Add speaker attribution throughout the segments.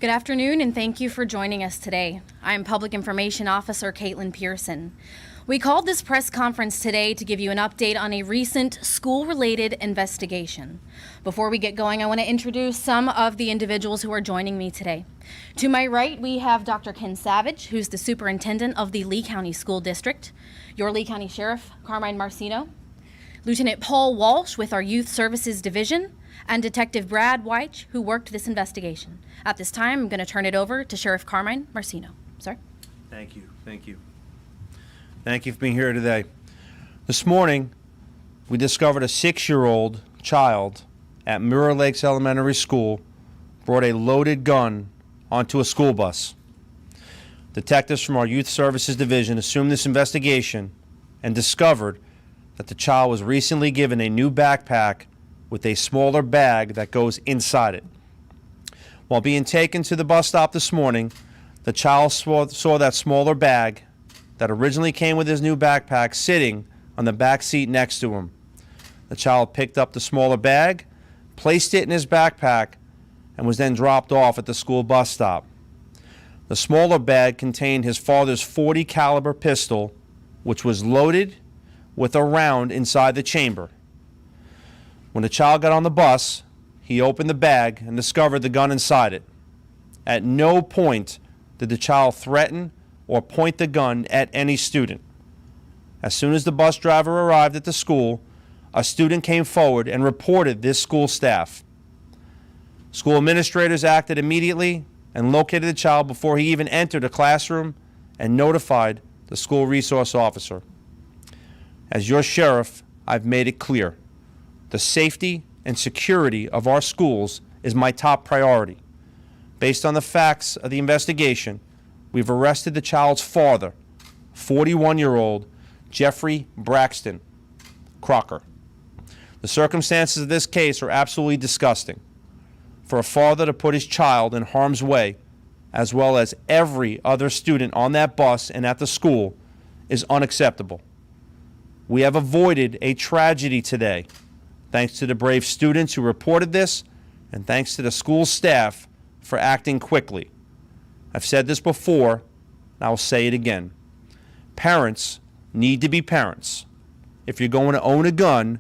Speaker 1: Good afternoon, and thank you for joining us today. I'm Public Information Officer Caitlin Pearson. We called this press conference today to give you an update on a recent school-related investigation. Before we get going, I want to introduce some of the individuals who are joining me today. To my right, we have Dr. Ken Savage, who's the Superintendent of the Lee County School District, your Lee County Sheriff, Carmine Marceno, Lieutenant Paul Walsh with our Youth Services Division, and Detective Brad Weich, who worked this investigation. At this time, I'm going to turn it over to Sheriff Carmine Marceno. Sir?
Speaker 2: Thank you. Thank you. Thank you for being here today. This morning, we discovered a 6-year-old child at Mirror Lakes Elementary School brought a loaded gun onto a school bus. Detectives from our Youth Services Division assumed this investigation and discovered that the child was recently given a new backpack with a smaller bag that goes inside it. While being taken to the bus stop this morning, the child saw that smaller bag that originally came with his new backpack sitting on the back seat next to him. The child picked up the smaller bag, placed it in his backpack, and was then dropped off at the school bus stop. The smaller bag contained his father's .40 caliber pistol, which was loaded with a round inside the chamber. When the child got on the bus, he opened the bag and discovered the gun inside it. At no point did the child threaten or point the gun at any student. As soon as the bus driver arrived at the school, a student came forward and reported this school staff. School administrators acted immediately and located the child before he even entered a classroom and notified the school resource officer. As your sheriff, I've made it clear. The safety and security of our schools is my top priority. Based on the facts of the investigation, we've arrested the child's father, 41-year-old Jeffrey Braxton Crocker. The circumstances of this case are absolutely disgusting. For a father to put his child in harm's way, as well as every other student on that bus and at the school, is unacceptable. We have avoided a tragedy today, thanks to the brave students who reported this, and thanks to the school staff for acting quickly. I've said this before, and I'll say it again. Parents need to be parents. If you're going to own a gun,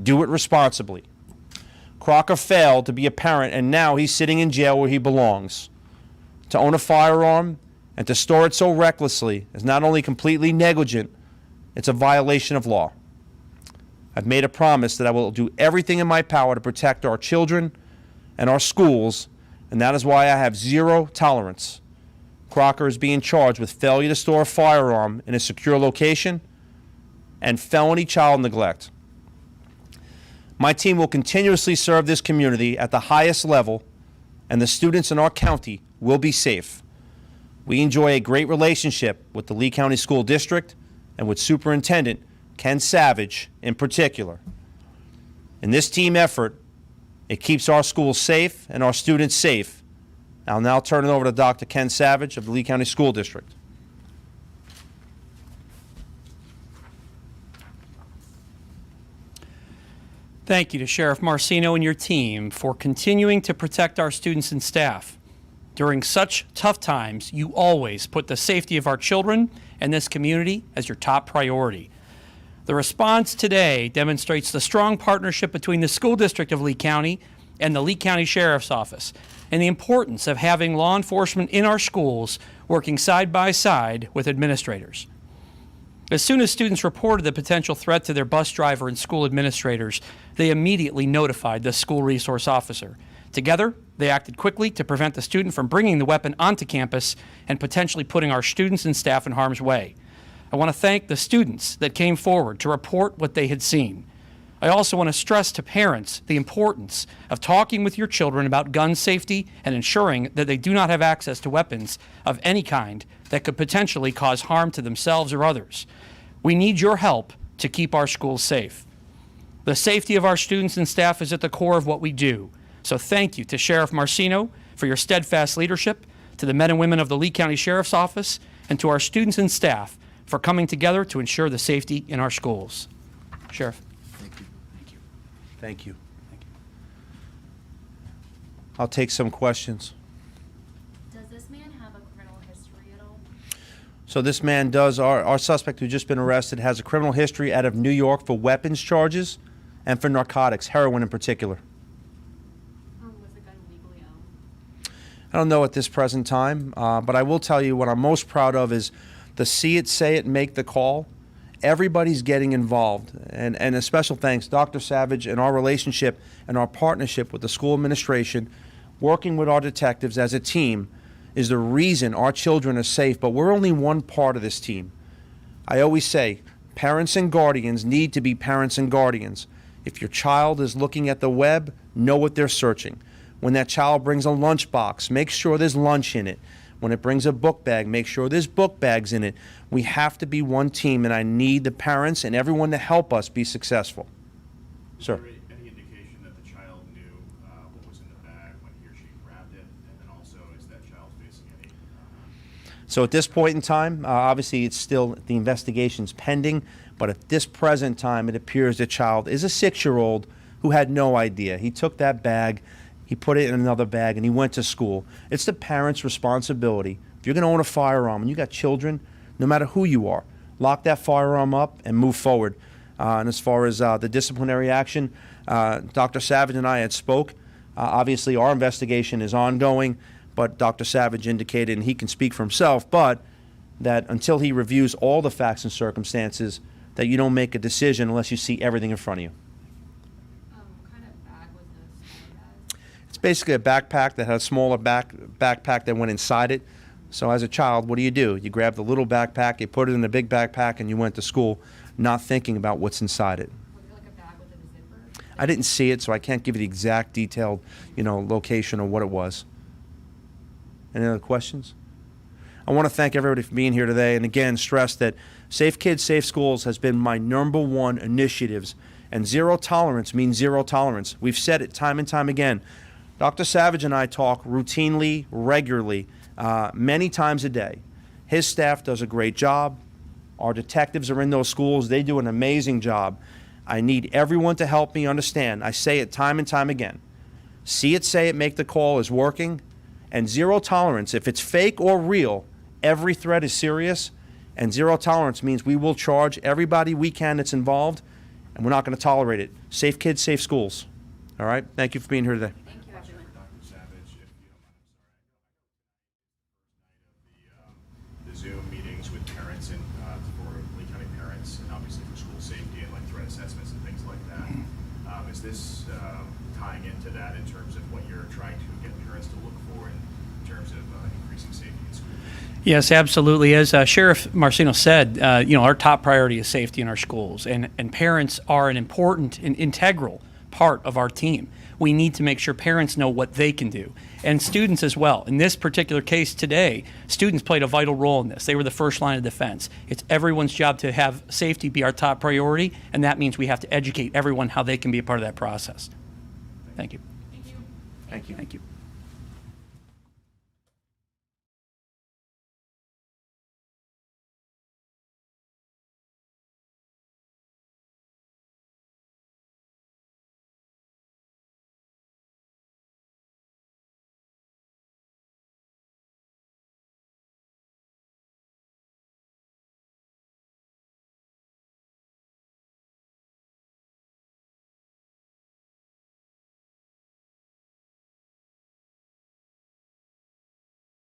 Speaker 2: do it responsibly. Crocker failed to be a parent, and now he's sitting in jail where he belongs. To own a firearm and to store it so recklessly is not only completely negligent, it's a violation of law. I've made a promise that I will do everything in my power to protect our children and our schools, and that is why I have zero tolerance. Crocker is being charged with failure to store a firearm in a secure location and felony child neglect. My team will continuously serve this community at the highest level, and the students in our county will be safe. We enjoy a great relationship with the Lee County School District and with Superintendent Ken Savage in particular. In this team effort, it keeps our schools safe and our students safe. I'll now turn it over to Dr. Ken Savage of the Lee County School District.
Speaker 3: Thank you to Sheriff Marceno and your team for continuing to protect our students and staff. During such tough times, you always put the safety of our children and this community as your top priority. The response today demonstrates the strong partnership between the School District of Lee County and the Lee County Sheriff's Office, and the importance of having law enforcement in our schools working side by side with administrators. As soon as students reported the potential threat to their bus driver and school administrators, they immediately notified the school resource officer. Together, they acted quickly to prevent the student from bringing the weapon onto campus and potentially putting our students and staff in harm's way. I want to thank the students that came forward to report what they had seen. I also want to stress to parents the importance of talking with your children about gun safety and ensuring that they do not have access to weapons of any kind that could potentially cause harm to themselves or others. We need your help to keep our schools safe. The safety of our students and staff is at the core of what we do. So thank you to Sheriff Marceno for your steadfast leadership, to the men and women of the Lee County Sheriff's Office, and to our students and staff for coming together to ensure the safety in our schools. Sheriff.
Speaker 2: Thank you. Thank you. Thank you. I'll take some questions. So this man does, our suspect who's just been arrested has a criminal history out of New York for weapons charges and for narcotics, heroin in particular.
Speaker 1: Was the gun legally owned?
Speaker 2: I don't know at this present time, but I will tell you what I'm most proud of is the see it, say it, make the call. Everybody's getting involved, and a special thanks, Dr. Savage, and our relationship and our partnership with the school administration, working with our detectives as a team, is the reason our children are safe, but we're only one part of this team. I always say, parents and guardians need to be parents and guardians. If your child is looking at the web, know what they're searching. When that child brings a lunchbox, make sure there's lunch in it. When it brings a book bag, make sure there's book bags in it. We have to be one team, and I need the parents and everyone to help us be successful. Sir.
Speaker 4: Was there any indication that the child knew what was in the bag when he or she grabbed it? And then also, is that child facing any?
Speaker 2: So at this point in time, obviously it's still, the investigation's pending, but at this present time, it appears the child is a 6-year-old who had no idea. He took that bag, he put it in another bag, and he went to school. It's the parent's responsibility. If you're going to own a firearm and you got children, no matter who you are, lock that firearm up and move forward. And as far as the disciplinary action, Dr. Savage and I had spoke. Obviously, our investigation is ongoing, but Dr. Savage indicated, and he can speak for himself, but that until he reviews all the facts and circumstances, that you don't make a decision unless you see everything in front of you.
Speaker 1: What kind of bag was the small bag?
Speaker 2: It's basically a backpack that had a smaller backpack that went inside it. So as a child, what do? You grab the little backpack, you put it in the big backpack, and you went to school not thinking about what's inside it.
Speaker 1: Was it like a bag with a zipper?
Speaker 2: I didn't see it, so I can't give you the exact detailed, location or what it was. Any other questions? I want to thank everybody for being here today, and again, stress that Safe Kids, Safe Schools has been my #1 initiatives, and zero tolerance means zero tolerance. We've said it time and time again. Dr. Savage and I talk routinely, regularly, many times a day. His staff does a great job. Our detectives are in those schools. They do an amazing job. I need everyone to help me understand. I say it time and time again. See it, say it, make the call is working. And zero tolerance. If it's fake or real, every threat is serious. And zero tolerance means we will charge everybody we can that's involved, and we're not going to tolerate it. Safe kids, safe schools. All right? Thank you for being here today.
Speaker 1: Thank you, everyone.
Speaker 4: Dr. Savage, if you don't mind, I'm sorry. The Zoom meetings with parents and for Lee County parents, and obviously for school safety and like threat assessments and things like that. Is this tying into that in terms of what you're trying to get parents to look for in terms of increasing safety in schools?
Speaker 3: Yes, absolutely. As Sheriff Marceno said, our top priority is safety in our schools, and parents are an important and integral part of our team. We need to make sure parents know what they can do, and students as well. In this particular case today, students played a vital role in this. They were the first line of defense. It's everyone's job to have safety be our top priority, and that means we have to educate everyone how they can be a part of that process. Thank you.
Speaker 1: Thank you.
Speaker 2: Thank you.
Speaker 3: Thank you.